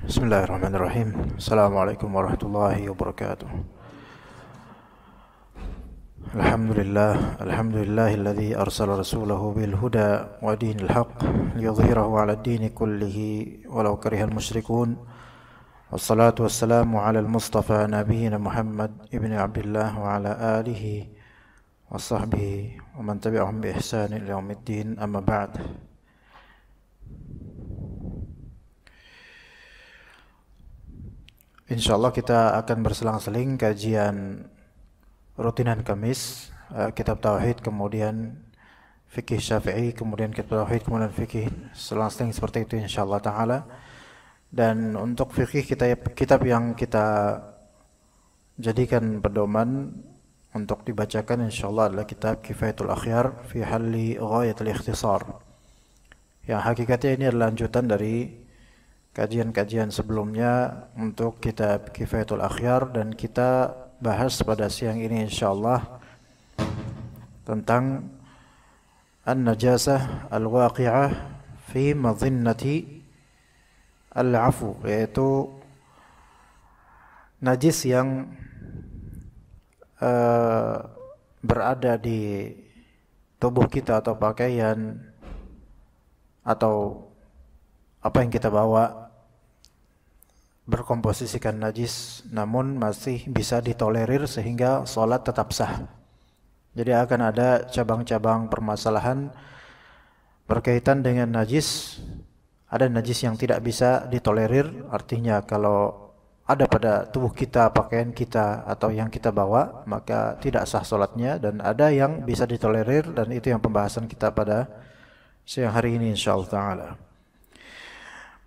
Bismillahirrahmanirrahim. Assalamualaikum warahmatullahi wabarakatuh. Alhamdulillahilladzi arsala rasulahu bil huda wa dinil haqq liyudhhirahu 'ala ad-dini kullihi walau karihal musyrikun. Wassalatu wassalamu 'ala al-mustafa nabiyyina Muhammad ibn Abdullah wa 'ala alihi wa sahbihi wa man tabi'ahum bi ihsan ila yaumiddin, amma ba'd. Insyaallah kita akan berselang-seling kajian rutinan Kamis, kitab tauhid, kemudian fikih Syafi'i, kemudian kitab tauhid, kemudian fikih, selang-seling seperti itu insyaallah taala. Dan untuk fikih kitab yang kita jadikan pedoman untuk dibacakan insyaallah adalah kitab Kifayatul Akhyar fi Halli Ghayatul Ikhtisar. Yang hakikatnya ini adalah lanjutan dari kajian-kajian sebelumnya untuk kitab Kifayatul Akhyar, dan kita bahas pada siang ini insyaallah tentang an-najasah al-waqi'ah fi madhinnati al-'afu, yaitu najis yang berada di tubuh kita atau pakaian atau apa yang kita bawa berkomposisikan najis namun masih bisa ditolerir sehingga sholat tetap sah. Jadi akan ada cabang-cabang permasalahan berkaitan dengan najis. Ada najis yang tidak bisa ditolerir, artinya kalau ada pada tubuh kita, pakaian kita atau yang kita bawa maka tidak sah sholatnya. Dan ada yang bisa ditolerir, dan itu yang pembahasan kita pada siang hari ini insyaallah ta'ala.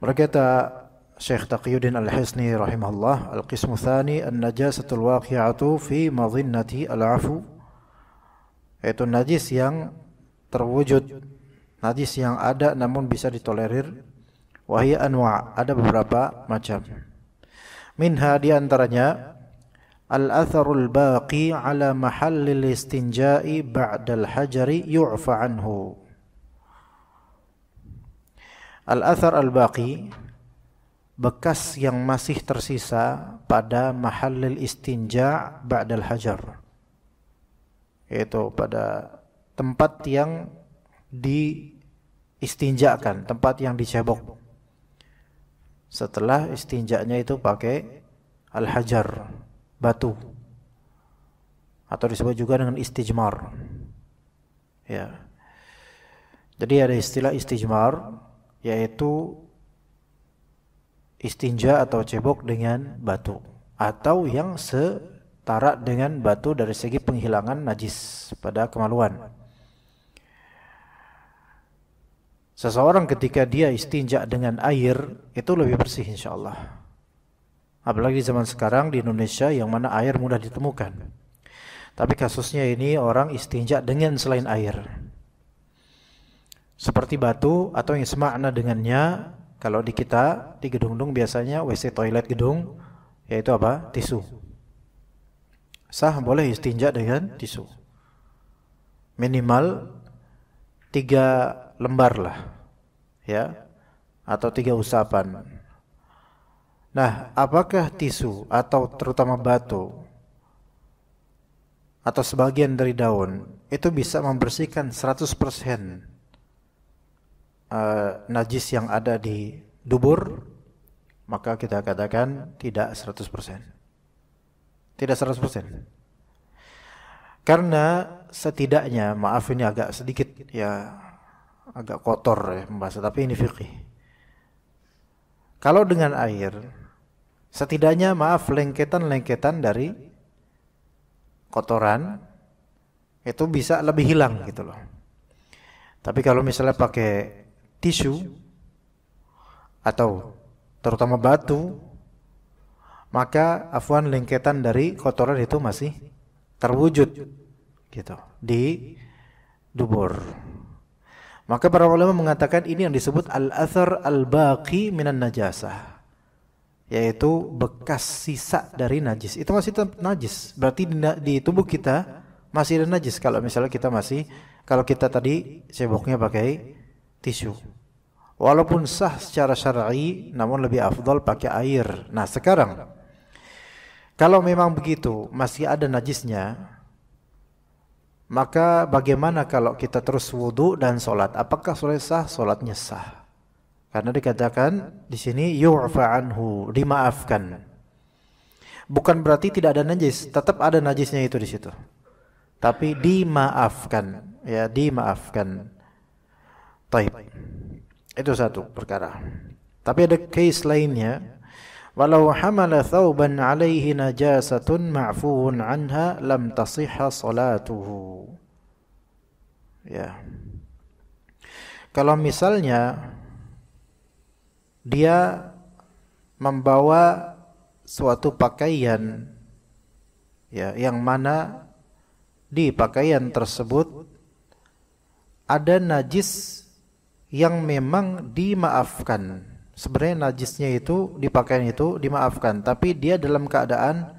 Berkata Syekh Taqiyuddin Al-Hisni rahimahullah, al-qismu tsani an-najasatul waqi'atu fi madhinnati al-'afu, yaitu najis yang terwujud, najis yang ada namun bisa ditolerir. Wa hiya anwa', ada beberapa macam. Minha, di antaranya al-atharul baqi ala mahallil istinja'i ba'dal hajari yu'fa anhu. Al-athar al-baqi, bekas yang masih tersisa pada mahallil istinja' ba'dal hajar, yaitu pada tempat yang diistinjakan, tempat yang dicebok setelah istinjanya itu pakai al-hajar, batu, atau disebut juga dengan istijmar. Ya. Jadi ada istilah istijmar, yaitu istinja atau cebok dengan batu, atau yang setara dengan batu dari segi penghilangan najis pada kemaluan. Seseorang ketika dia istinja dengan air itu lebih bersih insyaallah. Apalagi zaman sekarang di Indonesia yang mana air mudah ditemukan. Tapi kasusnya ini orang istinja dengan selain air, seperti batu atau yang semakna dengannya. Kalau di kita, di gedung-gedung biasanya WC toilet gedung, yaitu apa? Tisu. Sah boleh istinja dengan tisu. Minimal 3 lembar lah, ya, atau 3 usapan. Nah, apakah tisu atau terutama batu atau sebagian dari daun itu bisa membersihkan 100% najis yang ada di dubur? Maka kita katakan tidak 100%. Tidak 100%. Karena setidaknya, maaf ini agak sedikit ya, agak kotor ya pembahasan, tapi ini fikih. Kalau dengan air, setidaknya maaf lengketan-lengketan dari kotoran itu bisa lebih hilang gitu loh. Tapi kalau misalnya pakai tisu atau terutama batu, maka afwan lengketan dari kotoran itu masih terwujud gitu di dubur. Maka para ulama mengatakan ini yang disebut al-athar al-baqi minan najasah, yaitu bekas sisa dari najis. Itu masih tetap najis. Berarti di tubuh kita masih ada najis kalau misalnya kalau kita tadi ceboknya pakai tisu. Walaupun sah secara syar'i, namun lebih afdal pakai air. Nah, sekarang kalau memang begitu masih ada najisnya, maka bagaimana kalau kita terus wudu dan sholat? Apakah sholat sah? Sholatnya sah. Karena dikatakan di sini yu'fa anhu, dimaafkan. Bukan berarti tidak ada najis, tetap ada najisnya itu di situ. Tapi dimaafkan, ya dimaafkan. Taib. Itu satu perkara. Tapi ada case lainnya. Walau hamala thawban alaihi najasatun ma'fuun anha lam tasihha salatuhu. Ya. Kalau misalnya dia membawa suatu pakaian, ya, yang mana di pakaian tersebut ada najis yang memang dimaafkan. Sebenarnya najisnya itu di pakaian itu dimaafkan, tapi dia dalam keadaan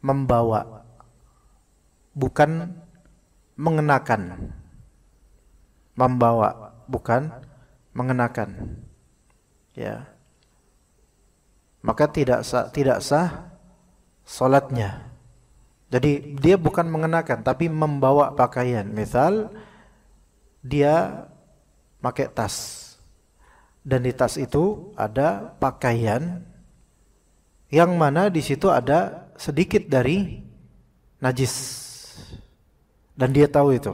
membawa, bukan mengenakan. Membawa, bukan mengenakan. Ya. Maka tidak sah salatnya. Jadi dia bukan mengenakan tapi membawa pakaian. Misal dia pakai tas, dan di tas itu ada pakaian yang mana di situ ada sedikit dari najis, dan dia tahu itu.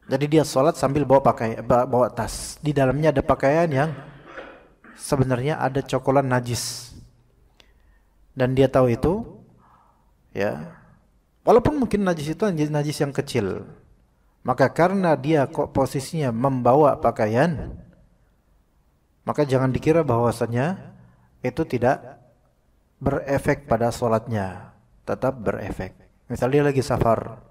Jadi dia sholat sambil bawa tas. Di dalamnya ada pakaian yang sebenarnya ada cokolan najis, dan dia tahu itu, ya. Walaupun mungkin najis itu najis yang kecil, maka karena dia kok posisinya membawa pakaian, maka jangan dikira bahwasanya itu tidak berefek pada sholatnya, tetap berefek. Misal dia lagi safar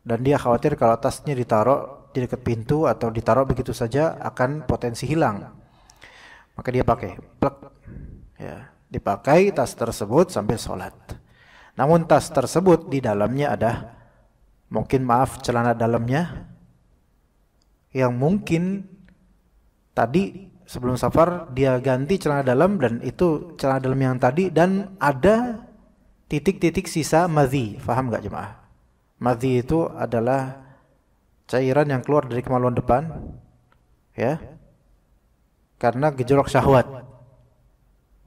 dan dia khawatir kalau tasnya ditaruh di dekat pintu atau ditaruh begitu saja akan potensi hilang, maka dia pakai plek, ya, dipakai tas tersebut sambil sholat. Namun tas tersebut di dalamnya ada mungkin celana dalamnya yang mungkin tadi sebelum safar dia ganti celana dalam, dan itu celana dalam yang tadi, dan ada titik-titik sisa madhi. Faham enggak jemaah? Madhi itu adalah cairan yang keluar dari kemaluan depan, ya, karena gejolak syahwat.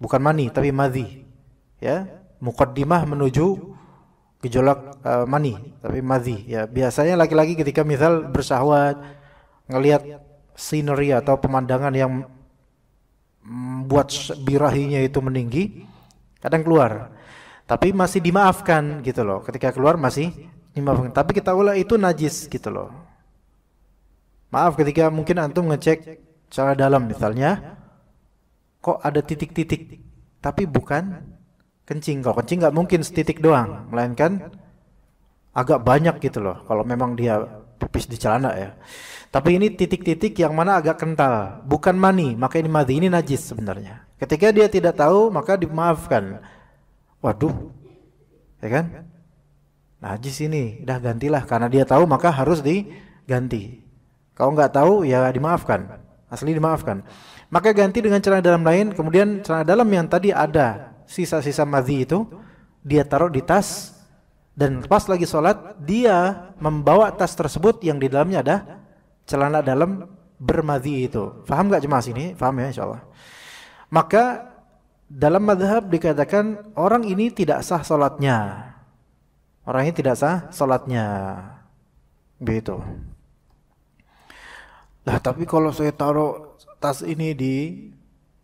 Bukan mani tapi madhi, ya, muqaddimah menuju gejolak mani tapi madhi, ya. Biasanya laki-laki ketika misal bersyahwat ngelihat scenery atau pemandangan yang buat birahinya itu meninggi, kadang keluar. Tapi masih dimaafkan gitu loh. Ketika keluar masih dimaafkan. Tapi kita ulah itu najis gitu loh. Maaf ketika mungkin antum ngecek celana dalam misalnya, kok ada titik-titik, tapi bukan kencing. Kalau kencing nggak mungkin setitik doang, melainkan agak banyak gitu loh. Kalau memang dia pipis di celana, ya. Tapi ini titik-titik yang mana agak kental, bukan mani, maka ini madhi, ini najis sebenarnya. Ketika dia tidak tahu, maka dimaafkan. Waduh, ya kan? Najis ini, dah gantilah. Karena dia tahu, maka harus diganti. Kalau nggak tahu, ya dimaafkan. Asli dimaafkan. Maka ganti dengan celana dalam lain. Kemudian celana dalam yang tadi ada sisa-sisa madhi itu, dia taruh di tas. Dan pas lagi sholat, dia membawa tas tersebut yang di dalamnya ada celana dalam bermadhi itu. Faham gak jemaah sini? Faham ya insyaallah. Maka dalam madhab dikatakan orang ini tidak sah sholatnya. Orang ini tidak sah sholatnya. Begitu. Lah tapi kalau saya taruh tas ini di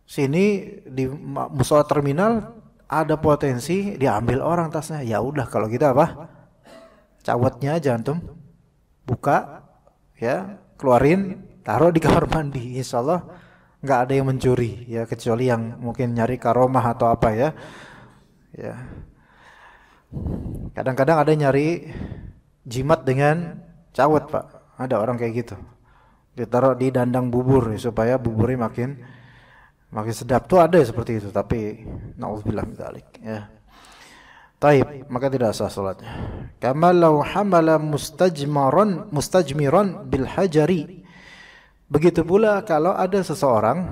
sini di musola terminal, ada potensi diambil orang tasnya. Ya udah kalau gitu apa? Cawatnya aja antum. Buka, ya, keluarin, taruh di kamar mandi. Insyaallah nggak ada yang mencuri, ya, kecuali yang mungkin nyari karomah atau apa, ya. Ya. Kadang-kadang ada nyari jimat dengan cawet, Pak. Ada orang kayak gitu. Ditaruh di dandang bubur supaya buburnya makin sedap. Tuh ada seperti itu, tapi naudzubillah min dzalik, ya. Taib, maka tidak sah salatnya. Kama law hamala mustajmiran bil hajari. Begitu pula kalau ada seseorang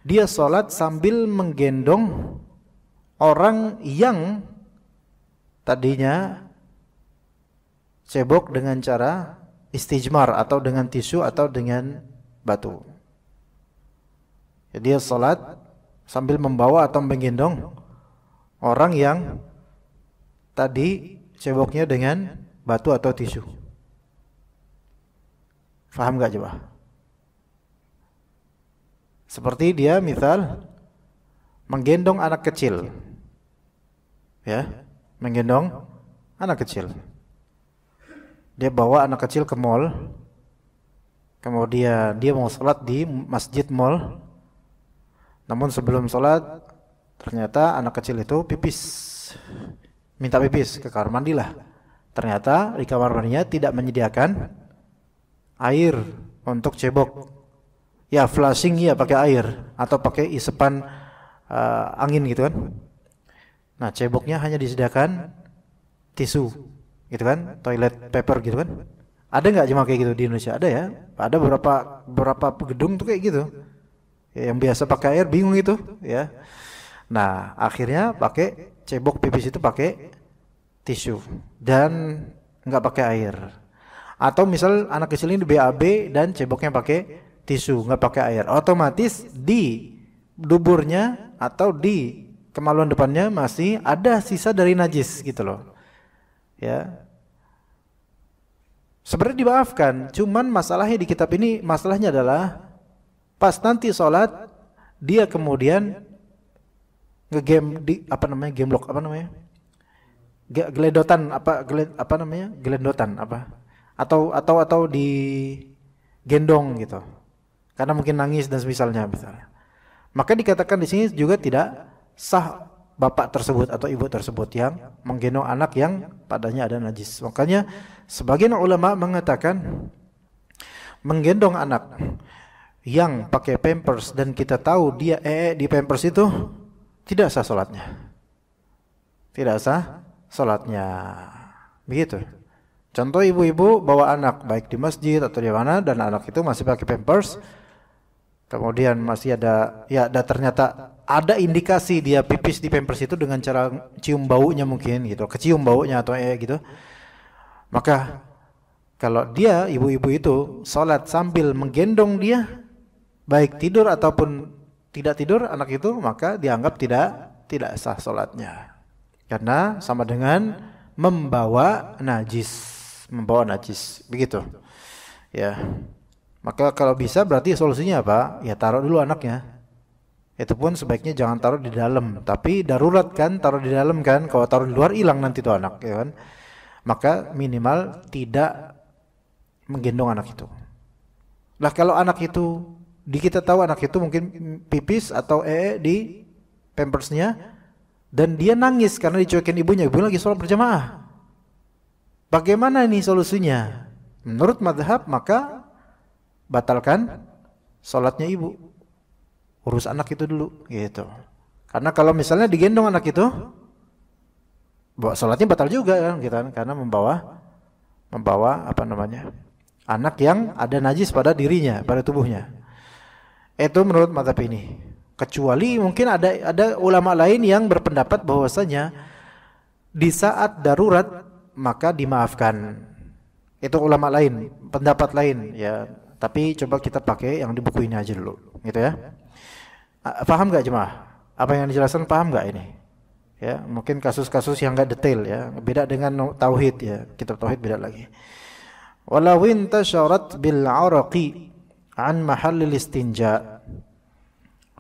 dia salat sambil menggendong orang yang tadinya cebok dengan cara istijmar atau dengan tisu atau dengan batu. Jadi dia salat sambil membawa atau menggendong orang yang tadi ceboknya dengan batu atau tisu. Faham gak coba? Seperti dia misal menggendong anak kecil. Ya, menggendong anak kecil. Dia bawa anak kecil ke mall. Kemudian dia mau sholat di masjid mall. Namun sebelum sholat ternyata anak kecil itu pipis. Minta pipis ke kamar mandi lah. Ternyata di kamar mandinya tidak menyediakan air untuk cebok. Ya flushing ya pakai air atau pakai isepan angin gitu kan. Nah, ceboknya hanya disediakan tisu, gitu kan, toilet paper gitu kan. Ada nggak jemaah kayak gitu di Indonesia? Ada ya. Ada beberapa gedung tuh kayak gitu. Ya, yang biasa pakai air bingung itu, ya. Nah, akhirnya pakai cebok pipis itu pakai tisu dan nggak pakai air. Atau misal anak kecil ini BAB dan ceboknya pakai tisu, nggak pakai air. Otomatis di duburnya atau di kemaluan depannya masih ada sisa dari najis gitu loh. Ya. Sebenarnya dimaafkan, cuman masalahnya di kitab ini masalahnya adalah pas nanti sholat dia kemudian ngegame di gamelock geledotan gelendotan atau di gendong gitu. Karena mungkin nangis dan semisalnya misalnya. Maka dikatakan di sini juga tidak sah bapak tersebut atau ibu tersebut yang menggendong anak yang padanya ada najis. Makanya sebagian ulama mengatakan menggendong anak yang pakai pampers dan kita tahu dia di pampers itu tidak sah salatnya. Tidak sah salatnya. Begitu. Contoh ibu-ibu bawa anak baik di masjid atau di mana dan anak itu masih pakai pampers. Kemudian masih ada ternyata ada indikasi dia pipis di pampers itu dengan cara cium baunya mungkin gitu, kecium baunya atau gitu. Maka kalau dia ibu-ibu itu salat sambil menggendong dia baik tidur ataupun tidak tidur anak itu, maka dianggap tidak sah salatnya. Karena sama dengan membawa najis. Begitu. Ya. Maka kalau bisa berarti solusinya apa? Ya taruh dulu anaknya. Itu pun sebaiknya jangan taruh di dalam, tapi darurat kan taruh di dalam kan. Kalau taruh di luar hilang nanti tuh anak, ya kan? Maka minimal tidak menggendong anak itu. Lah kalau anak itu kita tahu anak itu mungkin pipis atau di pampersnya dan dia nangis karena dicuekin ibunya, ibu lagi sholat berjamaah. Bagaimana ini solusinya? Menurut mazhab maka batalkan sholatnya ibu, urus anak itu dulu gitu. Karena kalau misalnya digendong anak itu, sholatnya batal juga kan, gitu kan? Karena membawa anak yang ada najis pada dirinya, pada tubuhnya. Itu menurut mazhab ini. Kecuali mungkin ada ulama lain yang berpendapat bahwasanya di saat darurat maka dimaafkan. Itu ulama lain, pendapat lain ya. Tapi coba kita pakai yang di buku ini aja dulu, gitu ya. Paham nggak jemaah? Apa yang dijelaskan paham nggak ini? Ya, mungkin kasus-kasus yang nggak detail ya. Beda dengan tauhid ya. Kitab tauhid beda lagi. Walau intasharat bil araqi an mahallil istinja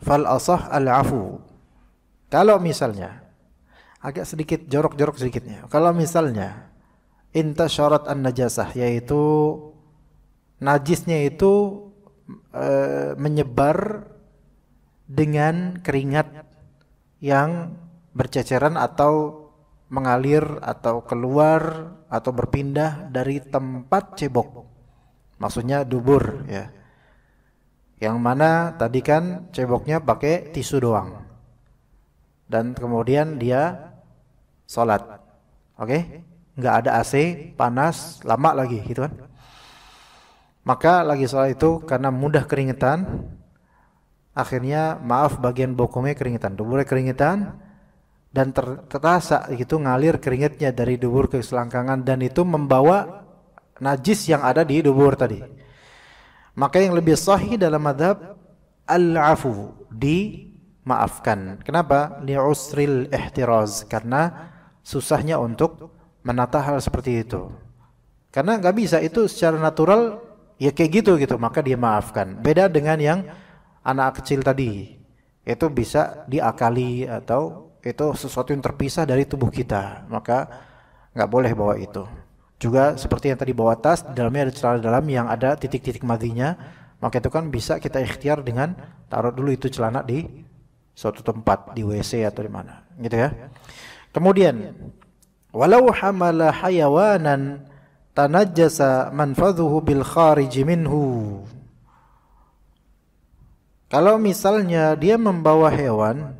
fal asah al afu. Kalau misalnya agak sedikit jorok-jorok sedikitnya. Kalau misalnya intasharat an najasah, yaitu najisnya itu menyebar dengan keringat yang berceceran atau mengalir atau keluar atau berpindah dari tempat cebok. Maksudnya dubur ya. Yang mana tadi kan ceboknya pakai tisu doang. Dan kemudian dia sholat. Oke? Nggak ada AC, panas, lama lagi gitu kan. Maka lagi sholat itu karena mudah keringetan, akhirnya maaf bagian bokongnya keringetan, duburnya keringetan, dan terasa gitu ngalir keringetnya dari dubur ke selangkangan, dan itu membawa najis yang ada di dubur tadi. Maka yang lebih sahih dalam madhab al-afu, dimaafkan. Kenapa? Li'usril ihtiraz, karena susahnya untuk menata hal seperti itu. Karena nggak bisa, itu secara natural ya kayak gitu, maka dia maafkan. Beda dengan yang anak kecil tadi, itu bisa diakali atau itu sesuatu yang terpisah dari tubuh kita, maka nggak boleh bawa itu. Juga seperti yang tadi bawa tas, di dalamnya ada celana dalam yang ada titik-titik madinya, maka itu kan bisa kita ikhtiar dengan taruh dulu itu celana di suatu tempat, di WC atau di mana, gitu ya. Kemudian, walau hamala hayawanan tanajjasa manfadhuhu bil kharij minhu. Kalau misalnya dia membawa hewan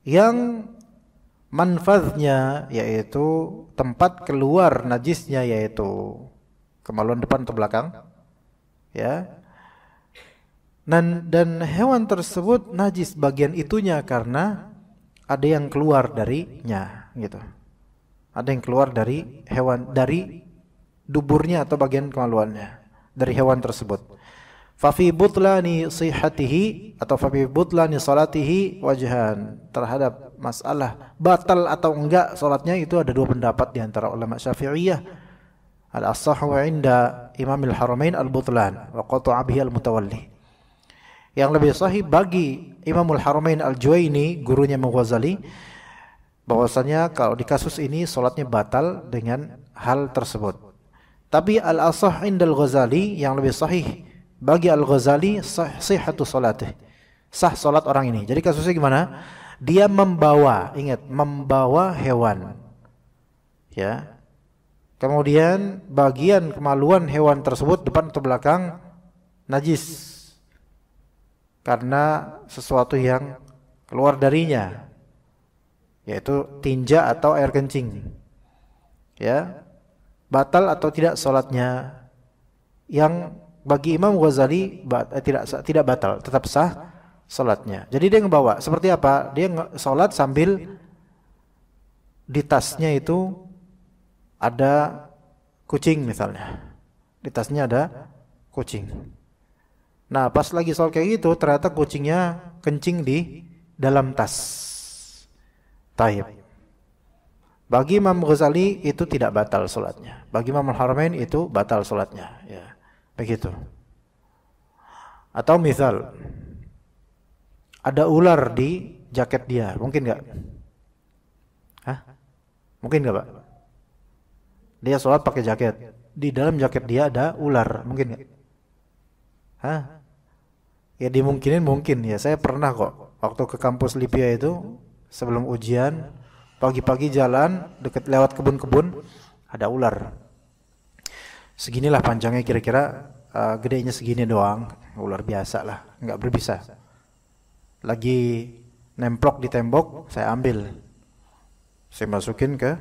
yang manfadhnya yaitu tempat keluar najisnya, yaitu kemaluan depan atau belakang, ya, dan hewan tersebut najis bagian itunya karena ada yang keluar darinya, gitu. Ada yang keluar dari hewan, dari duburnya atau bagian kemaluannya dari hewan tersebut. Fafi butlani sihatihi atau fafi butlani salatihi wajhan. Terhadap masalah batal atau enggak salatnya itu ada dua pendapat di antara ulama Syafi'iyah. Al-asahhu 'inda Imam al-Haramain al-butlan wa qata'a bihi al-mutawalli. Yang lebih sahih bagi Imamul Haramain al-Juwaini, gurunya Imam Ghazali, bahwasanya kalau di kasus ini salatnya batal dengan hal tersebut. Tapi al-asah 'inda al-Ghazali, yang lebih sahih bagi Al-Ghazali, sihhatu salatih, sah salat orang ini. Jadi kasusnya gimana? Dia membawa, ingat, membawa hewan, ya. Kemudian bagian kemaluan hewan tersebut depan atau belakang najis karena sesuatu yang keluar darinya, yaitu tinja atau air kencing, ya. Batal atau tidak salatnya? Yang bagi Imam Ghazali tidak batal, tetap sah salatnya. Jadi dia ngebawa seperti apa? Dia salat sambil di tasnya itu ada kucing misalnya. Di tasnya ada kucing. Nah, pas lagi salat kayak gitu, ternyata kucingnya kencing di dalam tas. Taib. Bagi Imam Ghazali itu tidak batal salatnya. Bagi Imam Al-Haramain itu batal salatnya, ya. Begitu. Atau misal ada ular di jaket dia, mungkin nggak? Hah? Mungkin nggak, Pak? Dia sholat pakai jaket, di dalam jaket dia ada ular, mungkin nggak? Hah? Ya dimungkinin mungkin ya. Saya pernah kok waktu ke kampus Libya itu sebelum ujian, pagi-pagi jalan deket lewat kebun-kebun, ada ular. Seginilah panjangnya kira-kira, gedenya segini doang, ular biasa lah, nggak berbisa. Lagi nemplok di tembok, saya ambil, saya masukin ke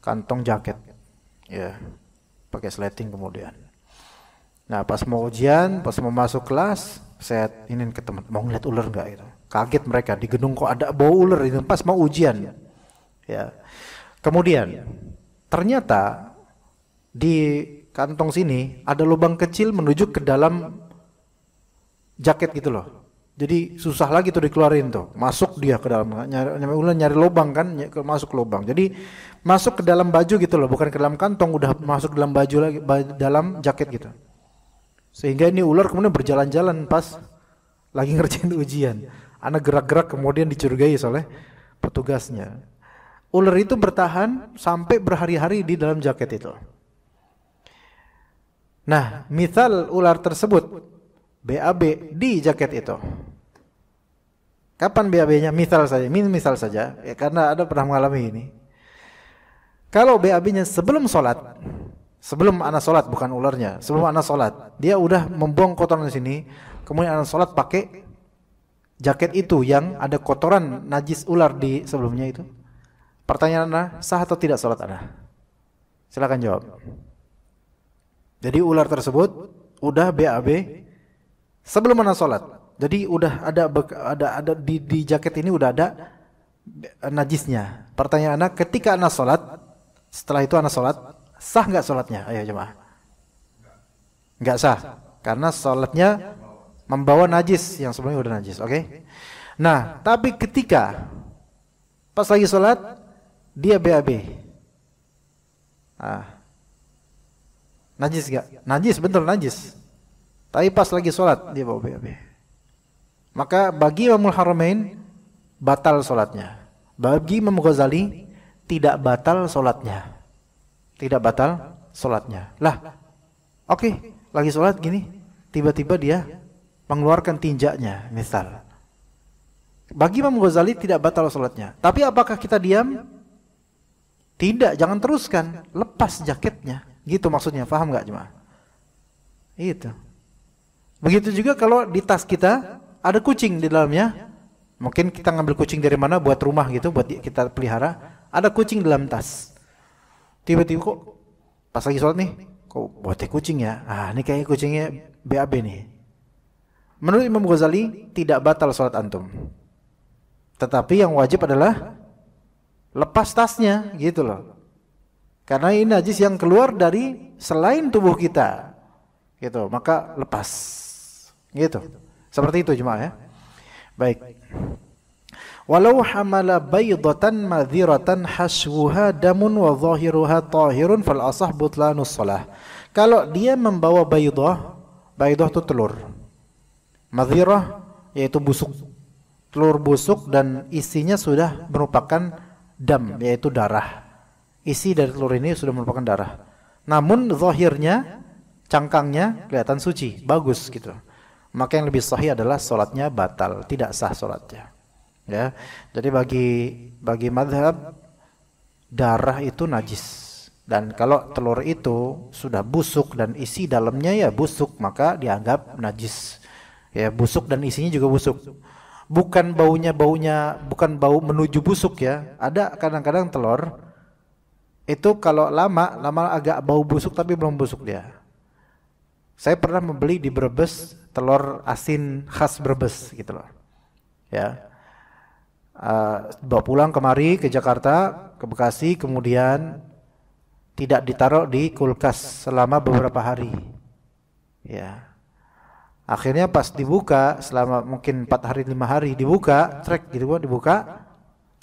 kantong jaket, ya, pakai sleting kemudian. Nah pas mau ujian, pas mau masuk kelas, saya ingin ke teman, mau ngeliat ular nggak itu. Kaget mereka, di gedung kok ada bau ular itu pas mau ujian, ya. Kemudian ternyata di kantong sini ada lubang kecil menuju ke dalam jaket gitu loh. Jadi susah lagi tuh dikeluarin tuh. Masuk dia ke dalam, nyari lubang kan, masuk lubang. Jadi masuk ke dalam baju gitu loh, bukan ke dalam kantong, udah masuk dalam baju lagi, dalam jaket gitu. Sehingga ini ular kemudian berjalan-jalan pas lagi ngerjain ujian. Anak gerak-gerak kemudian dicurigai oleh petugasnya. Ular itu bertahan sampai berhari-hari di dalam jaket itu. Nah, misal ular tersebut BAB di jaket itu, Kapan BAB-nya? Misal saja, ya, karena ada pernah mengalami ini. Kalau BAB-nya sebelum sholat, sebelum anak sholat, bukan ularnya, sebelum anak sholat, dia udah membuang kotoran di sini, kemudian anak sholat pakai jaket itu yang ada kotoran najis ular di sebelumnya itu. Pertanyaan Anda, sah atau tidak sholat Anda? Silakan jawab. Jadi ular tersebut udah BAB sebelum anak sholat. Jadi udah ada di jaket ini udah ada najisnya. Pertanyaan Anda, ketika anak sholat, setelah itu anak sholat, sah nggak sholatnya? Ayo jemaah. Nggak sah, karena sholatnya membawa najis yang sebelumnya udah najis. Oke? Nah, tapi ketika pas lagi sholat dia BAB, najis nggak? Najis, betul najis. Tapi pas lagi sholat dia bawa BAB. Maka bagi Imamul Haramain batal sholatnya. Bagi Imam Ghazali tidak batal sholatnya. Tidak batal sholatnya. Lah, oke, lagi sholat gini, tiba-tiba dia mengeluarkan tinjaknya, misal. Bagi Imam Ghazali tidak batal sholatnya. Tapi apakah kita diam? Tidak, jangan teruskan. Lepas jaketnya. Gitu maksudnya, paham nggak jemaah? Itu. Begitu juga kalau di tas kita ada kucing di dalamnya. Mungkin kita ngambil kucing dari mana buat rumah gitu, buat kita pelihara. Ada kucing dalam tas. Tiba-tiba kok pas lagi sholat nih, kok buatnya kucing ya? Ini kayaknya kucingnya BAB nih. Menurut Imam Ghazali tidak batal sholat antum. Tetapi yang wajib adalah lepas tasnya, gitu loh. Karena ini najis yang keluar dari selain tubuh kita, gitu. Maka lepas, gitu. Seperti itu jemaah ya. Baik. Walau hamala baydatan madhiratan haswuha damun wa zahiruha tahirun fal asah butlanus shalah. Kalau dia membawa baydah itu telur. Madhirah yaitu busuk. Telur busuk dan isinya sudah merupakan dam, yaitu darah. Isi dari telur ini sudah merupakan darah. Namun zahirnya, cangkangnya kelihatan suci, bagus gitu. Maka yang lebih sahih adalah sholatnya batal, tidak sah sholatnya. Ya, jadi bagi madhab darah itu najis. Dan kalau telur itu sudah busuk dan isi dalamnya ya busuk, maka dianggap najis. Ya, busuk dan isinya juga busuk. Bukan baunya bukan bau menuju busuk ya. Ada kadang-kadang telur itu kalau lama agak bau busuk tapi belum busuk dia. Saya pernah membeli di Brebes telur asin khas Brebes gitu loh. Ya. Bawa pulang kemari ke Jakarta, ke Bekasi, kemudian tidak ditaruh di kulkas selama beberapa hari. Ya. Akhirnya pas dibuka selama mungkin 4 hari 5 hari dibuka, dibuka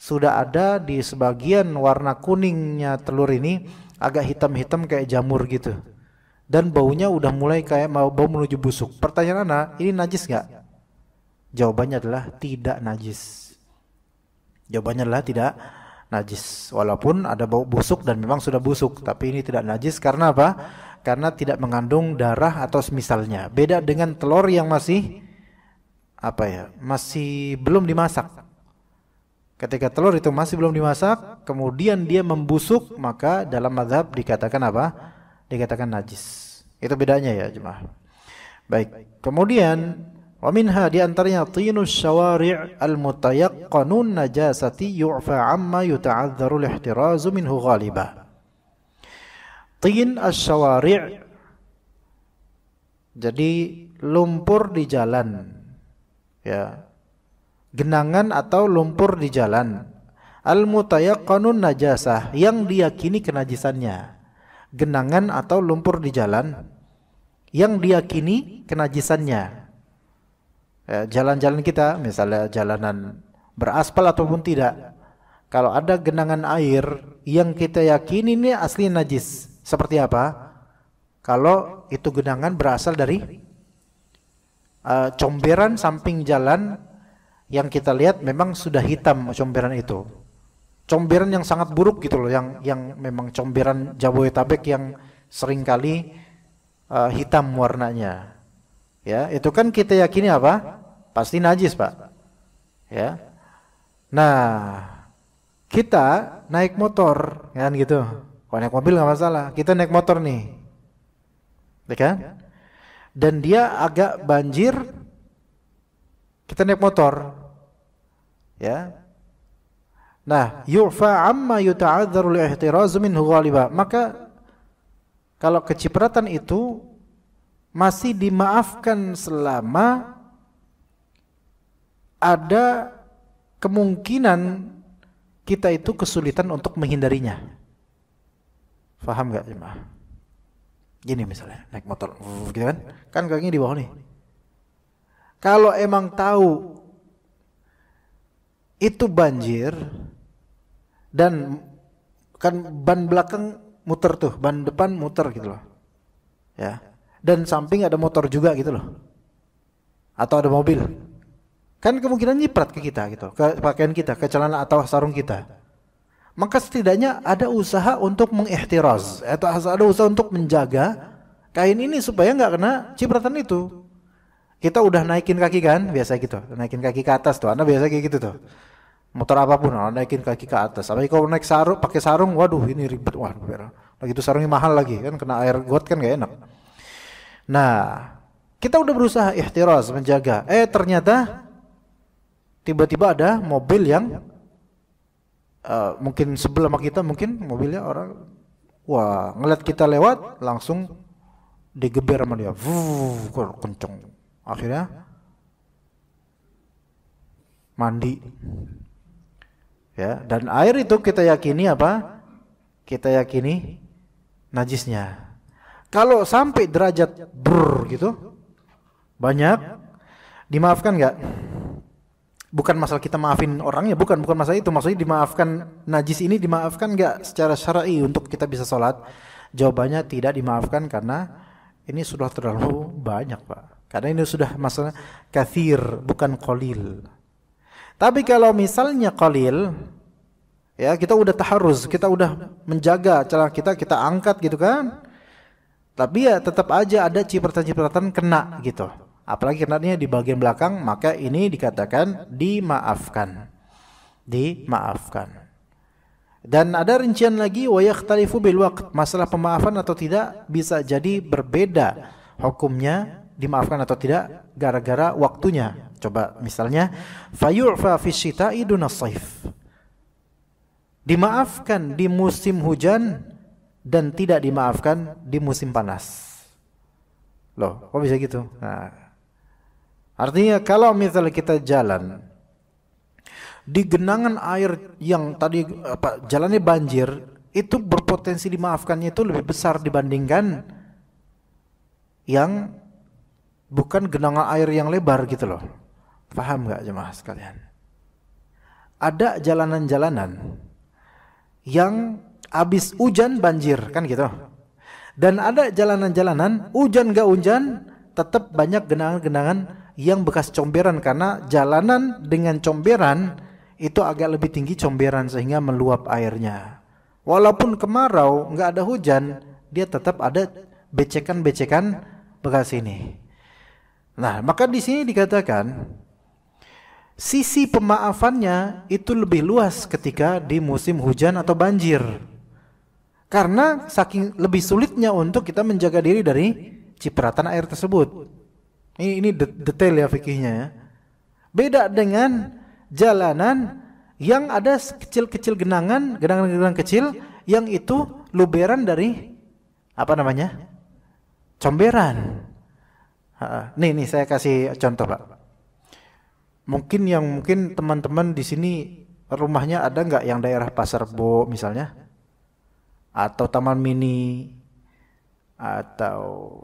sudah ada di sebagian warna kuningnya telur ini agak hitam-hitam kayak jamur gitu. Dan baunya udah mulai kayak bau menuju busuk. Pertanyaan Anda, ini najis nggak? Jawabannya adalah tidak najis. Jawabannya adalah tidak najis. Walaupun ada bau busuk dan memang sudah busuk, tapi ini tidak najis karena apa? Karena tidak mengandung darah atau semisalnya. Beda dengan telur yang masih masih belum dimasak. Ketika telur itu masih belum dimasak, kemudian dia membusuk, maka dalam mazhab dikatakan apa? Dikatakan najis. Itu bedanya ya jemaah. Baik. Kemudian wa minha di antaranya tinus syawari' al-mutayaqqanun najasati yu'fa amma yuta'adzdharu al-ihtirazu minhu ghaliba. Tin asy-syawari' jadi lumpur di jalan. Ya. Genangan atau lumpur di jalan. Al-mutayaqqanun najasah yang diyakini kenajisannya. Genangan atau lumpur di jalan yang diyakini kenajisannya. Jalan-jalan kita misalnya jalanan beraspal ataupun tidak, kalau ada genangan air yang kita yakini ini asli najis, seperti apa? Kalau itu genangan berasal dari comberan samping jalan yang kita lihat memang sudah hitam comberan itu. Comberan yang sangat buruk gitu loh, yang memang comberan Jabodetabek yang seringkali hitam warnanya. Ya, itu kan kita yakini apa? Pasti najis, Pak. Ya. Nah, kita naik motor kan gitu. Kalau naik mobil nggak masalah. Kita naik motor nih, ya kan? Dan dia agak banjir, kita naik motor, ya. Nah, yu'fa amma yuta'adzaru li'ihtiraz minhu ghaliba. Maka kalau kecipratan itu masih dimaafkan selama ada kemungkinan kita itu kesulitan untuk menghindarinya. Faham gak jemaah? Gini misalnya, naik motor, gitu kan? Kan kakinya di bawah nih. Kalau emang tahu itu banjir dan kan ban belakang muter tuh, ban depan muter gitu loh. Ya. Dan samping ada motor juga gitu loh. Atau ada mobil. Kan kemungkinan nyiprat ke kita gitu, ke pakaian kita, ke celana atau sarung kita. Maka setidaknya ada usaha untuk mengihtiraz, atau ada usaha untuk menjaga kain ini supaya nggak kena cipratan itu. Kita udah naikin kaki kan, biasa gitu, naikin kaki ke atas tuh, Anda biasa kayak gitu tuh. Motor apapun, naikin kaki ke atas. Apalagi kalau naik sarung, pakai sarung, waduh ini ribet, waduh. Begitu sarungnya mahal lagi kan, kena air got kan nggak enak. Nah, kita udah berusaha ihtiraz, menjaga. Ternyata tiba-tiba ada mobil yang mungkin sebelah sama kita, mungkin mobilnya orang, wah ngeliat kita lewat langsung digeber sama dia, kenceng. Akhirnya mandi, ya. Dan air itu kita yakini apa? Kita yakini najisnya. Kalau sampai derajat gitu, banyak, dimaafkan nggak? Bukan masalah kita maafin orangnya, bukan masalah itu. Maksudnya dimaafkan, najis ini dimaafkan nggak secara syar'i untuk kita bisa sholat? Jawabannya tidak dimaafkan karena ini sudah terlalu banyak, Pak. Karena ini sudah masalah kathir, bukan qalil. Tapi kalau misalnya qalil, ya kita udah taharruz, kita udah menjaga celana kita angkat gitu kan. Tapi ya tetap aja ada cipratan-cipratan kena gitu. Apalagi kenanya di bagian belakang, maka ini dikatakan dimaafkan. Dimaafkan. Dan ada rincian lagi, wa yakhtalifu bil waqt. Masalah pemaafan atau tidak bisa jadi berbeda hukumnya, dimaafkan atau tidak gara-gara waktunya. Coba misalnya, fayu'fa fi syita'i duna shaif. Dimaafkan di musim hujan dan tidak dimaafkan di musim panas. Loh, kok bisa gitu? Nah, artinya kalau misalnya kita jalan di genangan air yang tadi jalannya banjir, itu berpotensi dimaafkannya itu lebih besar dibandingkan yang bukan genangan air yang lebar gitu loh. Paham nggak jemaah sekalian? Ada jalanan-jalanan yang habis hujan banjir kan gitu. Dan ada jalanan-jalanan hujan nggak hujan tetap banyak genangan-genangan yang bekas comberan, karena jalanan dengan comberan itu agak lebih tinggi comberan sehingga meluap airnya. Walaupun kemarau nggak ada hujan, dia tetap ada becekan-becekan bekas ini. Nah, maka di sini dikatakan sisi pemaafannya itu lebih luas ketika di musim hujan atau banjir. Karena saking lebih sulitnya untuk kita menjaga diri dari cipratan air tersebut. Ini detail ya fikihnya ya. Beda dengan jalanan yang ada kecil-kecil genangan kecil yang itu luberan dari apa namanya? Comberan. Nih saya kasih contoh, Pak. Mungkin teman-teman di sini rumahnya ada nggak yang daerah Pasar Bo misalnya? Atau Taman Mini, atau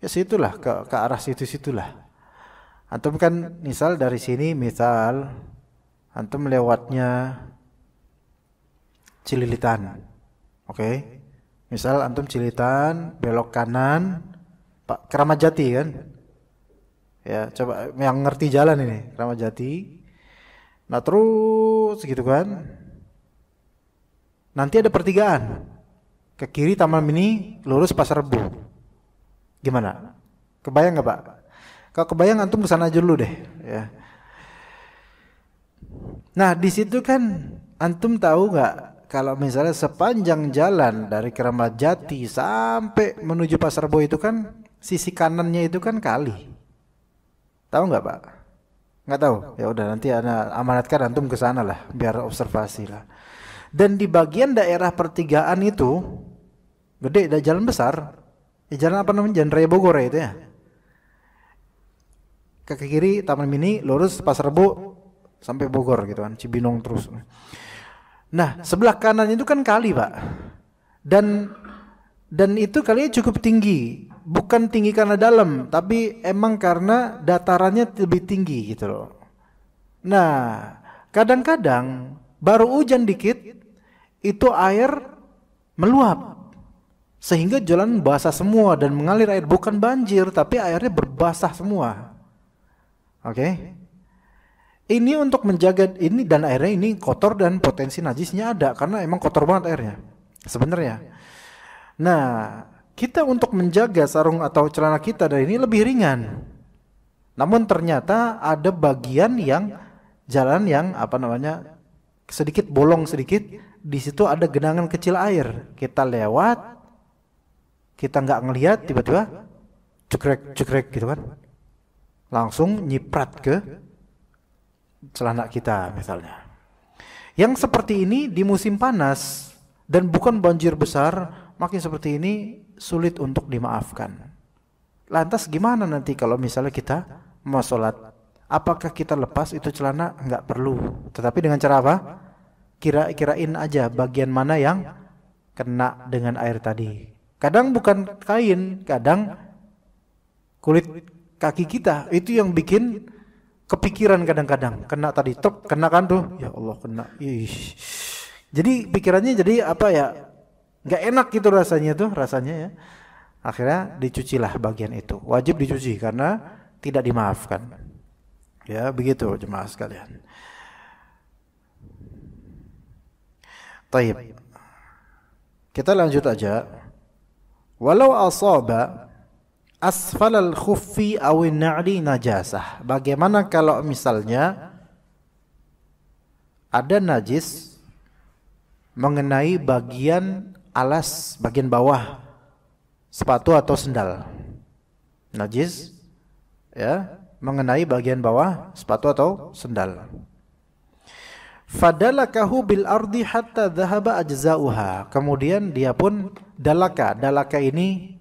ya situlah, ke arah situ-situlah. Antum kan misal dari sini, misal antum lewatnya Cililitan. Oke. Misal antum Cililitan belok kanan Pak Kramat Jati kan? Ya, coba yang ngerti jalan ini, Kramat Jati. Nah, terus gitu kan. Nanti ada pertigaan. Ke kiri Taman Mini, lurus Pasar Rebo. Gimana? Kebayang nggak, Pak? Kalau kebayang antum kesana aja dulu deh, ya. Nah, di situ kan antum tahu nggak kalau misalnya sepanjang jalan dari Keramat Jati sampai menuju Pasar Rebo itu kan sisi kanannya itu kan kali. Tahu nggak Pak? Nggak tahu. Ya udah nanti ana amanatkan antum ke sana lah biar observasi lah. Dan di bagian daerah pertigaan itu gede, ada jalan besar. Ya, jalan apa namanya? Jalan Raya Bogor itu ya. Ke kiri Taman Mini, lurus Pasar Rebo sampai Bogor gitu kan, Cibinong terus. Nah, sebelah kanan itu kan kali, Pak. Dan itu kalinya cukup tinggi. Bukan tinggi karena dalam, tapi emang karena datarannya lebih tinggi gitu loh. Nah, kadang-kadang baru hujan dikit itu air meluap sehingga jalan basah semua dan mengalir air, bukan banjir tapi airnya berbasah semua. Oke. Ini untuk menjaga ini, dan airnya ini kotor dan potensi najisnya ada karena emang kotor banget airnya sebenarnya. Nah, kita untuk menjaga sarung atau celana kita dari ini lebih ringan. Namun ternyata ada bagian yang jalan yang sedikit bolong sedikit. Di situ ada genangan kecil air. Kita lewat, kita nggak ngelihat, tiba-tiba cekrek gitu kan, langsung nyiprat ke celana kita misalnya. Yang seperti ini di musim panas dan bukan banjir besar, makin seperti ini sulit untuk dimaafkan. Lantas gimana nanti kalau misalnya kita mau sholat? Apakah kita lepas itu celana? Enggak perlu. Tetapi dengan cara apa? Kira-kirain aja bagian mana yang kena dengan air tadi. Kadang bukan kain, kadang kulit kaki kita itu yang bikin kepikiran kadang-kadang. Kena tadi, kena kan tuh. Ya Allah, kena. Ih. Jadi pikirannya jadi apa ya? Nggak enak gitu rasanya ya. Akhirnya dicucilah bagian itu. Wajib dicuci karena tidak dimaafkan. Ya, begitu jemaah sekalian. Taib. Kita lanjut aja. Walau asaba asfalal khuffi awin na'li najasah. Bagaimana kalau misalnya ada najis mengenai bagian alas, bagian bawah sepatu atau sendal. Najis ya, mengenai bagian bawah sepatu atau sendal. Fadalakahu bil ardi hatta dhahaba ajza'uha. Kemudian dia pun dalaka. Dalaka ini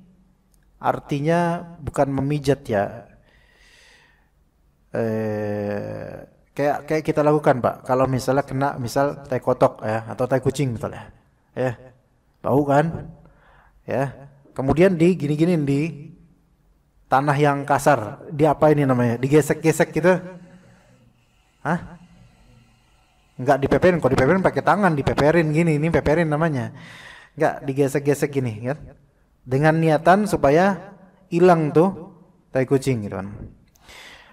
artinya bukan memijat ya. Kayak kita lakukan, Pak. Kalau misalnya kena misal tai kotok ya atau tai kucing misalnya. Ya. Bau kan? Ya. Kemudian di gini-giniin di tanah yang kasar. Di apa ini namanya? Digesek-gesek gitu. Hah? Enggak dipeperin, kalau dipeperin pakai tangan, dipeperin gini, ini peperin namanya. Enggak, digesek-gesek gini kan. Dengan niatan supaya hilang tuh tai kucing gitu kan.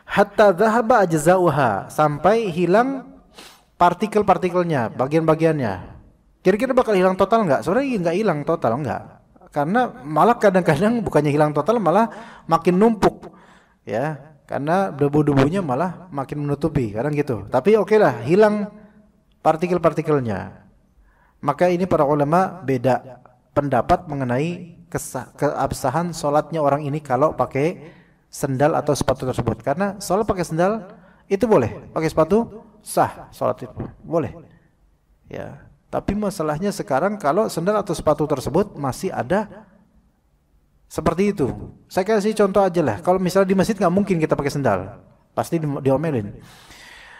Hatta dhahaba ajza'uha, sampai hilang partikel-partikelnya, bagian-bagiannya. Kira-kira bakal hilang total enggak? Sebenarnya enggak hilang total, enggak. Karena malah kadang-kadang bukannya hilang total, malah makin numpuk. Ya, karena debu-debunya malah makin menutupi, kadang gitu. Tapi oke lah, hilang partikel-partikelnya. Maka ini para ulama beda pendapat mengenai keabsahan sholatnya orang ini kalau pakai sendal atau sepatu tersebut. Karena sholat pakai sendal itu boleh, pakai sepatu sah sholat itu boleh. Ya, tapi masalahnya sekarang kalau sendal atau sepatu tersebut masih ada seperti itu. Saya kasih contoh aja lah. Kalau misalnya di masjid nggak mungkin kita pakai sendal, pasti diomelin.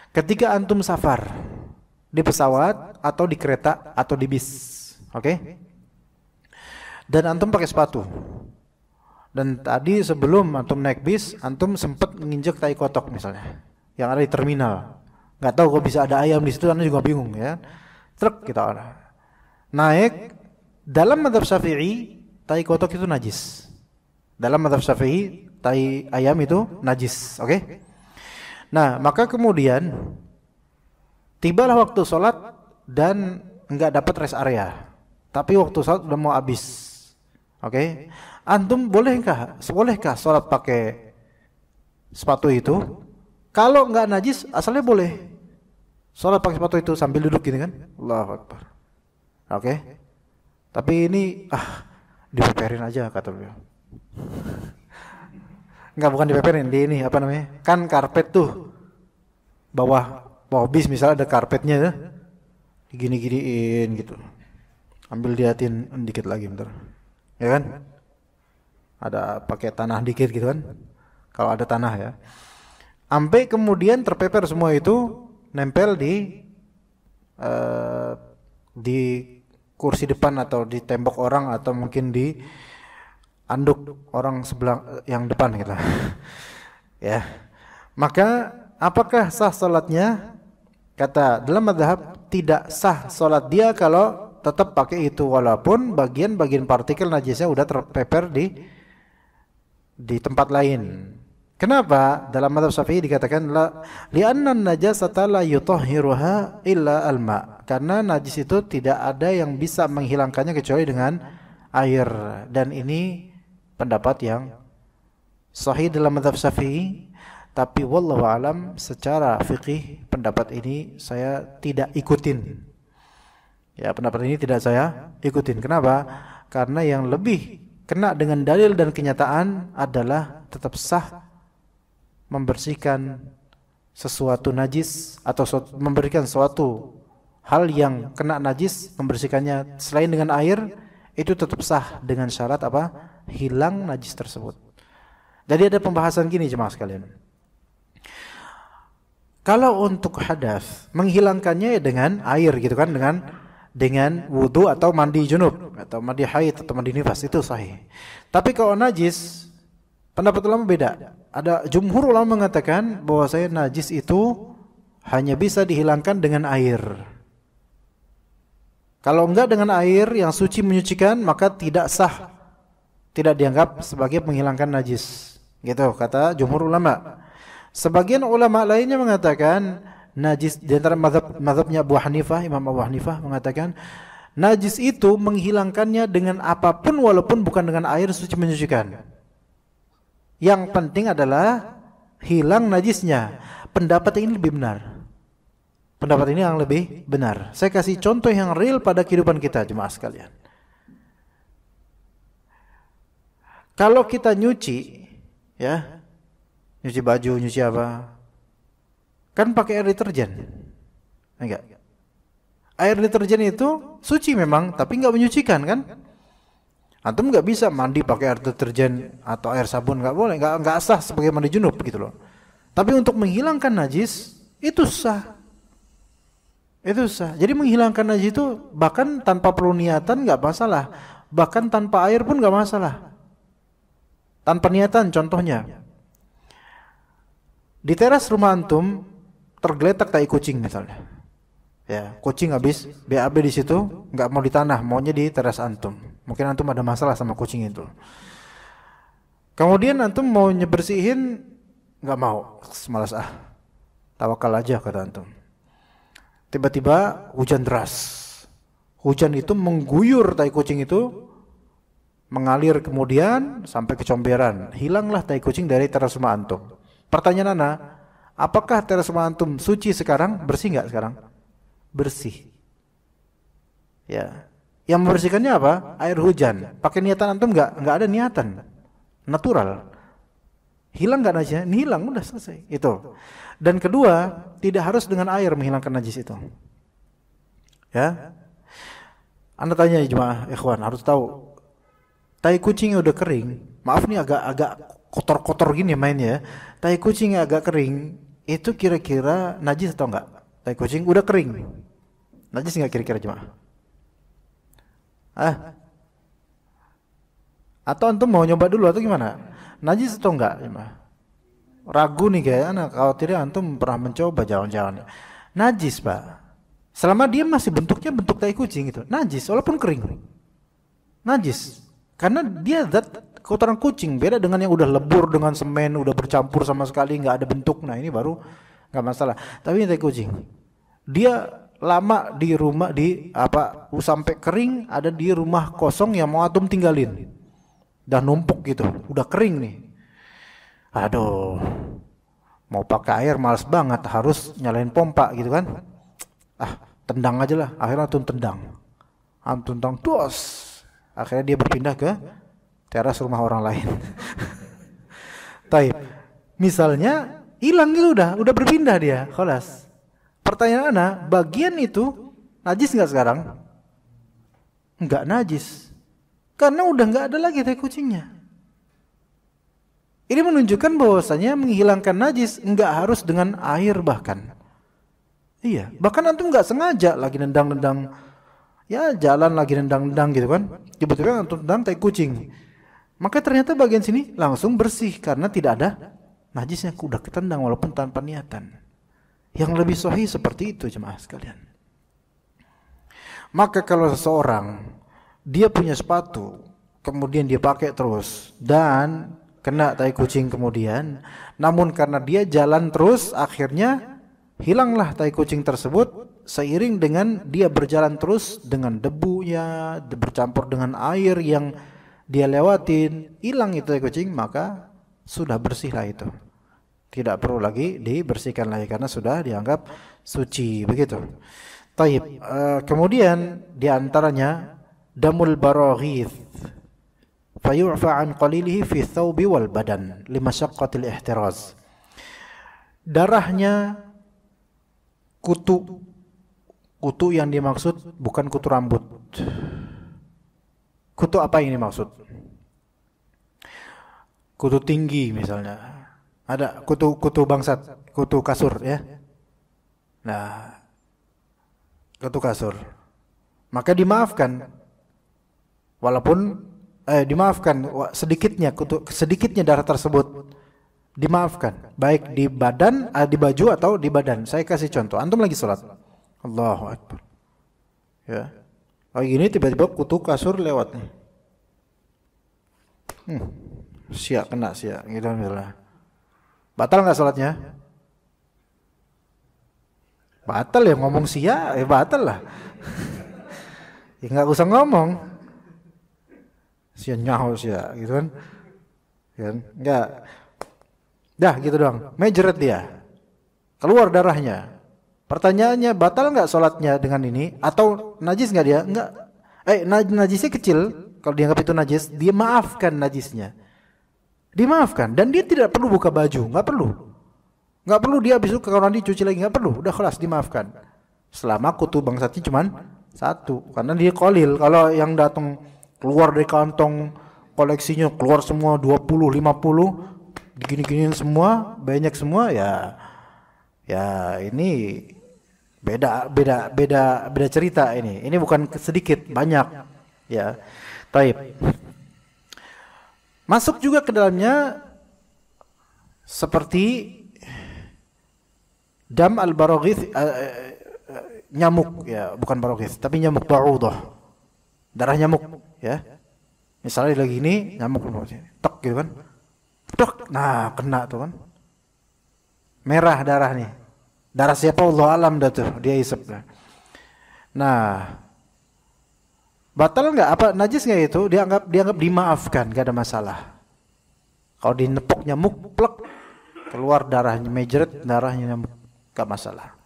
Ketika antum safar di pesawat atau di kereta atau di bis, oke? Dan antum pakai sepatu. Dan tadi sebelum antum naik bis, antum sempat menginjak tai kotok misalnya, yang ada di terminal. Nggak tahu kok bisa ada ayam di situ, anda juga bingung ya. Truk kita naik. Dalam mazhab Syafi'i, tai kotok itu najis. Dalam mazhab Syafi'i, tai ayam itu najis, oke? Nah, maka kemudian tibalah waktu sholat dan enggak dapat rest area. Tapi waktu sholat udah mau habis. Oke. Antum bolehkah sholat pakai sepatu itu? Kalau enggak najis, asalnya boleh. Sholat pakai sepatu itu sambil duduk gini kan? Allahu Akbar. Oke. Tapi ini dipeperin aja kata beliau. Enggak, bukan dipeperin, di ini apa namanya? Kan karpet tuh. Bawah bis misalnya ada karpetnya ya. Digini-giniin gitu. Ambil diatin dikit lagi bentar. Ya kan? Ada pakai tanah dikit gitu kan? Kalau ada tanah ya. Sampai kemudian terpeper semua itu nempel di kursi depan atau di tembok orang atau mungkin di anduk orang sebelah yang depan gitu. Ya. Maka apakah sah salatnya? Kata dalam mazhab tidak sah salat dia kalau tetap pakai itu walaupun bagian-bagian partikel najisnya udah terpeper di tempat lain. Kenapa? Dalam mazhab Syafi'i dikatakan li'anna an-najasata la yutahhiruha illa al-ma. Karena najis itu tidak ada yang bisa menghilangkannya kecuali dengan air, dan ini pendapat yang sahih dalam mazhab Syafi'i. Tapi wallahu alam secara fikih pendapat ini saya tidak ikutin. Ya, pendapat ini tidak saya ikutin. Kenapa? Karena yang lebih kena dengan dalil dan kenyataan adalah tetap sah membersihkan sesuatu najis atau memberikan suatu hal yang kena najis, membersihkannya selain dengan air, itu tetap sah dengan syarat apa? Hilang najis tersebut. Jadi ada pembahasan gini jemaah sekalian. Kalau untuk hadas, menghilangkannya dengan air gitu kan, dengan wudu atau mandi junub atau mandi haid atau mandi nifas, itu sahih. Tapi kalau najis, pendapat ulama beda. Ada jumhur ulama mengatakan bahwa najis itu hanya bisa dihilangkan dengan air. Kalau enggak dengan air yang suci menyucikan, maka tidak sah, tidak dianggap sebagai menghilangkan najis. Gitu kata jumhur ulama. Sebagian ulama lainnya mengatakan najis, di antara mazhabnya Abu Hanifah, Imam Abu Hanifah mengatakan najis itu menghilangkannya dengan apapun walaupun bukan dengan air suci menyucikan. Yang penting adalah hilang najisnya. Pendapat ini lebih benar. Pendapat ini yang lebih benar. Saya kasih contoh yang real pada kehidupan kita jemaah sekalian. Kalau kita nyuci, ya, nyuci baju, nyuci apa, kan pakai air deterjen, enggak? Air deterjen itu suci memang, tapi enggak menyucikan kan? Antum enggak bisa mandi pakai air deterjen atau air sabun, enggak boleh, enggak sah sebagai mandi junub gitu loh. Tapi untuk menghilangkan najis itu sah. Itu sah. Jadi menghilangkan najis itu bahkan tanpa perlu niatan enggak masalah. Bahkan tanpa air pun enggak masalah. Tanpa niatan contohnya. Di teras rumah antum tergeletak tai kucing misalnya. Ya, kucing habis BAB di situ, enggak mau di tanah, maunya di teras antum. Mungkin antum ada masalah sama kucing itu. Kemudian antum mau nyebersihin, enggak mau, malas tawakal aja kata antum. Tiba-tiba hujan deras. Hujan itu mengguyur tai kucing itu, mengalir kemudian sampai ke comberan. Hilanglah tai kucing dari teras rumah antum. Pertanyaan Anda, apakah teras rumah antum suci sekarang? Bersih enggak sekarang? Bersih. Ya. Yang membersihkannya apa? Air hujan. Pakai niatan antum enggak? Enggak ada niatan. Natural. Hilang enggak najisnya? Hilang, udah selesai. Itu. Dan kedua, tidak harus dengan air menghilangkan najis itu. Ya. Anda tanya jemaah ikhwan, harus tahu. Tai kucing udah kering. Maaf nih agak kotor-kotor gini mainnya. Tai kucing agak kering, itu kira-kira najis atau enggak? Tai kucing udah kering, najis enggak kira-kira jemaah? Atau antum mau nyoba dulu atau gimana? Najis atau enggak jemaah? Ragu nih kayaknya, khawatirnya antum pernah mencoba jangan-jangan. Najis pak. Selama dia masih bentuknya bentuk tai kucing itu, najis walaupun kering. Najis. Karena dia zat kotoran kucing, beda dengan yang udah lebur dengan semen, udah bercampur sama sekali, nggak ada bentuk. Nah ini baru nggak masalah. Tapi ini tai kucing, dia lama di rumah sampai kering, ada di rumah kosong yang mau antum tinggalin, dan numpuk gitu, udah kering nih. Aduh, mau pakai air males banget, harus nyalain pompa gitu kan? tendang aja lah. Akhirnya antum tendang. Antum tendang, dos. Akhirnya dia berpindah ke teras rumah orang lain. Taib. Misalnya hilang gitu udah berpindah dia, khalas. Pertanyaan ana, bagian itu najis enggak sekarang? Enggak najis. Karena udah enggak ada lagi tai kucingnya. Ini menunjukkan bahwasanya menghilangkan najis enggak harus dengan air bahkan. Iya, bahkan antum enggak sengaja lagi nendang-nendang, ya jalan lagi nendang-nendang gitu kan. Tiba-tiba antum nendang tai kucing. Maka ternyata bagian sini langsung bersih karena tidak ada najisnya, udah ketendang walaupun tanpa niatan. Yang lebih sahih seperti itu jemaah sekalian. Maka kalau seseorang dia punya sepatu, kemudian dia pakai terus dan kena tai kucing kemudian, namun karena dia jalan terus akhirnya hilanglah tai kucing tersebut seiring dengan dia berjalan terus dengan debunya bercampur dengan air yang dia lewatin, hilang itu tai kucing, maka sudah bersihlah itu. Tidak perlu lagi dibersihkan lagi karena sudah dianggap suci, begitu. Taib. Kemudian di antaranya damul baraghith fayu'fa an qalilihi fi thawbi wal badan limasyaqqatil ihtiraz. Darahnya kutu. Kutu yang dimaksud bukan kutu rambut. Kutu apa yang dimaksud? Kutu tinggi misalnya. Ada kutu bangsat, kutu kasur ya. Nah, kutu kasur. Maka dimaafkan. Walaupun dimaafkan sedikitnya darah tersebut dimaafkan, baik di badan, di baju atau di badan. Saya kasih contoh. Antum lagi salat. Allahu Akbar. Ya. Kayak gini tiba-tiba kutu kasur lewat nih. Siak kena siak gitu misalnya. Batal enggak salatnya? Batal ya, ngomong siak, batal lah. Ya enggak usah ngomong. Siak nyaho siak gitu kan. Kan? Enggak. Dah gitu doang. Mejeret dia. Keluar darahnya. Pertanyaannya, batal enggak salatnya dengan ini atau najis enggak dia? Enggak. Najisnya kecil. Kalau dianggap itu najis, dia maafkan najisnya. Dimaafkan dan dia tidak perlu buka baju, enggak perlu. Enggak perlu dia habis itu ke kamar mandi cuci lagi, enggak perlu. Udah kelas dimaafkan. Selama kutu bangsatnya cuman satu, karena dia qalil. Kalau yang datang keluar dari kantong koleksinya keluar semua 20, 50, digini-giniin semua, banyak semua ya ini beda cerita ini. Ini bukan sedikit, banyak ya. Taib. Masuk juga ke dalamnya seperti dam al-baraghith, nyamuk ya, bukan baraghith tapi nyamuk ba'udah. Darah nyamuk ya. Misalnya lagi ini nyamuk tek gitu kan. Tek. Nah, kena tuh kan. Merah darah nih. Darah siapa Allah alam dah tuh, dia isep. Nah, batal enggak? Apa najis enggak itu? Dianggap dimaafkan, enggak ada masalah. Kalau dinepok nyamuk, plek, keluar darahnya, mejeret darahnya nyamuk, enggak masalah.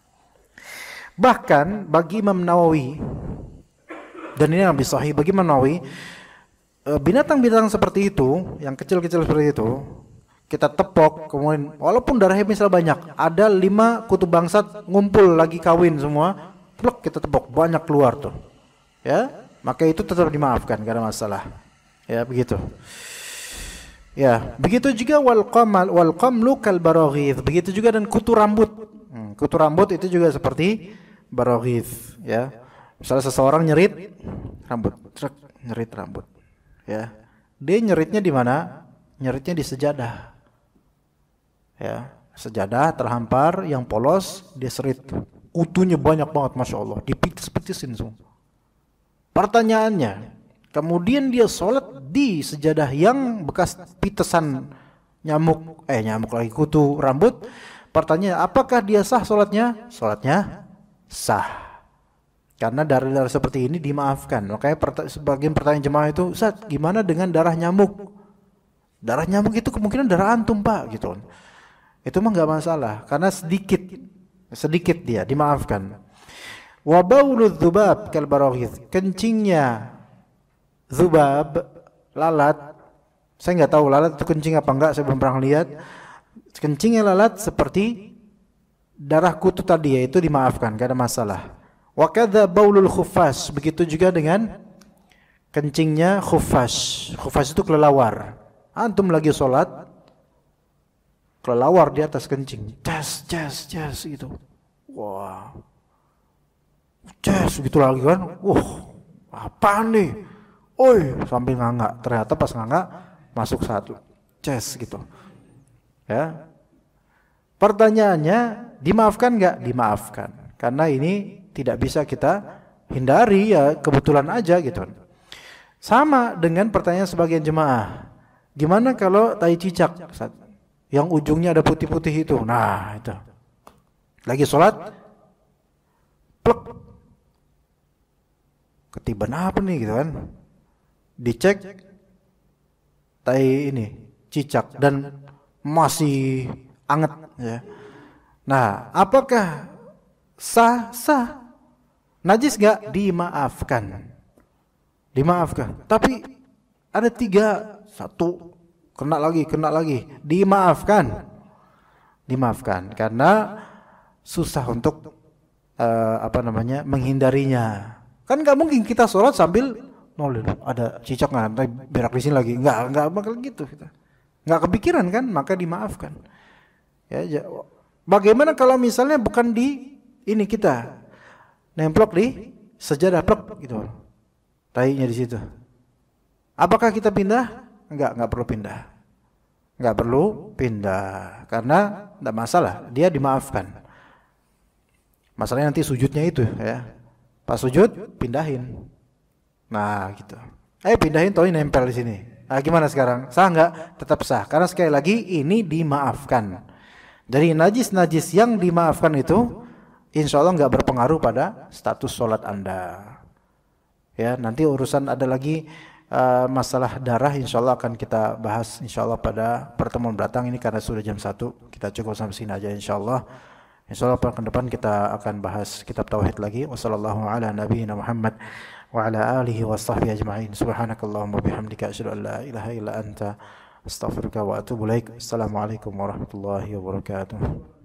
Bahkan bagi Imam Nawawi, dan ini lebih sahih bagi Imam Nawawi, binatang-binatang seperti itu, yang kecil-kecil seperti itu, kita tepok, kemudian walaupun darahnya misal banyak, ada 5 kutu bangsat ngumpul lagi kawin semua, plek kita tepok, banyak keluar tuh. Ya, maka itu tetap dimaafkan, enggak ada masalah. Ya, begitu. Ya, begitu juga wal qamlu kal baraghith. Begitu juga dan kutu rambut. Kutu rambut itu juga seperti baraghith, ya. Misalnya seseorang nyerit rambut, nyerit rambut. Ya. Dia nyeritnya di mana? Nyeritnya di sejadah. Ya, sejadah terhampar yang polos, dia serit. Kutunya banyak banget, Masya Allah, dipitis-pitisin semua. Pertanyaannya, kemudian dia sholat di sejadah yang bekas pitesan nyamuk lagi kutu rambut. Pertanyaan, apakah dia sah sholatnya? Sholatnya sah. Karena darah-darah seperti ini dimaafkan. Makanya sebagian pertanyaan jemaah itu, Ustaz, gimana dengan darah nyamuk? Darah nyamuk itu kemungkinan darah antum, Pak, gitu. Itu mah enggak masalah karena sedikit dia dimaafkan. Wa bauludz dzubab kal baraghith. Kencingnya dzubab, lalat. Saya enggak tahu lalat itu kencing apa enggak, saya belum pernah lihat. Kencingnya lalat seperti darah kutu tadi, yaitu dimaafkan, enggak ada masalah. Wa kadza baulul khuffas, begitu juga dengan kencingnya khuffas. Khuffas itu kelelawar. Antum lagi sholat, kelelawar di atas kencing, jas gitu. Wah, jas gitu lagi kan. Apa nih? Oi, sambil nganga. Ternyata pas nganga masuk satu, jas gitu. Ya. Pertanyaannya, dimaafkan nggak? Dimaafkan. Karena ini tidak bisa kita hindari, ya kebetulan aja gitu. Sama dengan pertanyaan sebagian jemaah. Gimana kalau tai cicak? Yang ujungnya ada putih-putih itu. Nah, itu. Lagi sholat, plek. Ketiban apa nih gitu kan? Dicek, tai ini, cicak, dan masih anget ya. Nah, apakah sah? Najis gak? Dimaafkan. Tapi ada 3, 1 kena lagi, dimaafkan karena susah untuk menghindarinya. Kan nggak mungkin kita sholat sambil ada cicak nggak, berak di sini lagi, nggak bakal gitu kita. Nggak kepikiran kan, maka dimaafkan. Ya, bagaimana kalau misalnya bukan di ini, kita nemplok di sejadah, plek gitu, tainya di situ. Apakah kita pindah? Enggak perlu pindah. Karena enggak masalah, dia dimaafkan. Masalahnya nanti sujudnya itu ya. Pas sujud pindahin. Nah, gitu. Pindahin, toh nempel di sini. Nah, gimana sekarang? Sah enggak? Tetap sah. Karena sekali lagi ini dimaafkan. Dari najis-najis yang dimaafkan itu insya Allah enggak berpengaruh pada status sholat Anda. Ya, nanti urusan ada lagi masalah darah insyaallah akan kita bahas insyaallah pada pertemuan belakang ini, karena sudah jam 1 kita cukup sampai sini aja insyaallah. Insyaallah pekan depan kita akan bahas kitab tauhid lagi. Wassallallahu ala nabiyyina Muhammad wa ala alihi washabbihi ajma'in. Subhanakallahumma bihamdika asyhadu an la ilaha illa anta astaghfiruka wa atubu ilaik. Assalamualaikum warahmatullahi wabarakatuh.